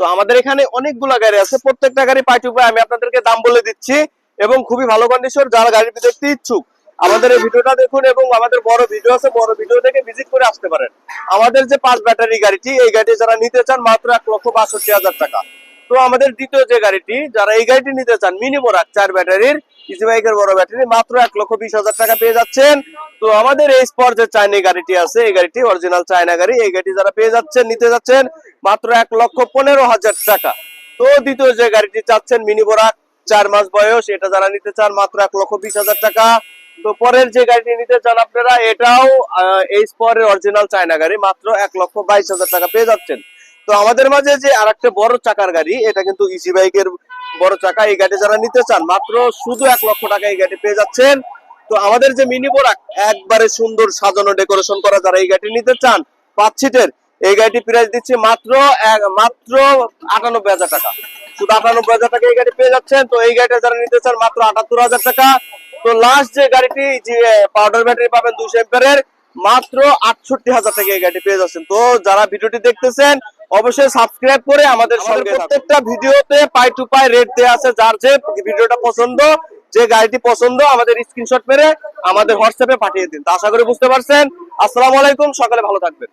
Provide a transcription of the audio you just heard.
তো আমাদের এখানে অনেকগুলা গাড়ি আছে, প্রত্যেকটা গাড়ি পাই টু পাই আমি আপনাদেরকে দাম বলে দিচ্ছি এবং খুবই ভালো কন্ডিশন। যারা গাড়ি দেখতে ইচ্ছুক আমাদের এই ভিডিওটা দেখুন এবং আমাদের বড় ভিডিও আছে, বড় ভিডিও দেখে ভিজিট করে আসতে পারেন। আমাদের যে 5 ব্যাটারি গাড়িটি, এই গাড়িটি যারা নিতে চান মাত্র 1,62,000 টাকা। তো আমাদের দ্বিতীয় যে গাড়িটি, যারা এই গাড়িটি নিতে চান মিনি বোরাক 4 ব্যাটারির ইজি বাইকের বড় ব্যাটারি, মাত্র 1,20,000 টাকা পেয়ে যাচ্ছেন। তো আমাদের এই স্পট যে চাইনা গাড়িটি আছে, এই গাড়িটি অরিজিনাল চায়না গাড়ি, এই গাড়িটি যারা পেয়ে যাচ্ছেন নিতে যাচ্ছেন মাত্র 1,15,000 টাকা। তো দ্বিতীয় যে গাড়িটি চাচ্ছেন মিনি বোরাক 4 মাস বয়স, এটা যারা নিতে চান মাত্র 1,20,000 টাকা। তো পরের যে গাড়িটি নিতে চান আপনারা, এটাও এই স্পরের অরিজিনাল চায়না গাড়ি, মাত্র 1,22,000 টাকা পেয়ে যাচ্ছেন। তো আমাদের মাঝে যে আরেকটা বড় চাকার গাড়ি, এটা কিন্তু ইজি বাইকের বড় চাকা, এই গাড়ি যারা নিতে চান মাত্র শুধু 1 লক্ষ টাকা এই গাড়ি পেয়ে যাচ্ছেন। তো আমাদের যে মিনি বোরাক একবারে সুন্দর সাজানো ডেকোরেশন করা, যারা এই গাড়ি নিতে চান 5 সিটের, এই গাড়িটি প্রাইস দিচ্ছি মাত্র 98,000 টাকা। শুধু 98,000 টাকা এই গাড়ি পেয়ে যাচ্ছেন। তো এই গাড়িটা যারা নিতে চান মাত্র 78,000 টাকা। তো লাস্ট যে গাড়িটি যে পাউডার ব্যাটারি পাবেন 200 এম্পিয়ারের, মাত্র 68,000 টাকা এই গাড়ি পেয়ে যাচ্ছেন। তো যারা ভিডিওটি দেখতেছেন অবশ্যই সাবস্ক্রাইব করে আমাদের সঙ্গে থাকুন। প্রত্যেকটা ভিডিওতে পাই টু পাই রেট দেওয়া আছে, যার যে ভিডিওটা পছন্দ, যে গাড়িটি পছন্দ আমাদের স্ক্রিনশট মেরে আমাদের হোয়াটসঅ্যাপে পাঠিয়ে দিন। তো আশা করি বুঝতে পারছেন। আসসালামু আলাইকুম, সকালে ভালো থাকবেন।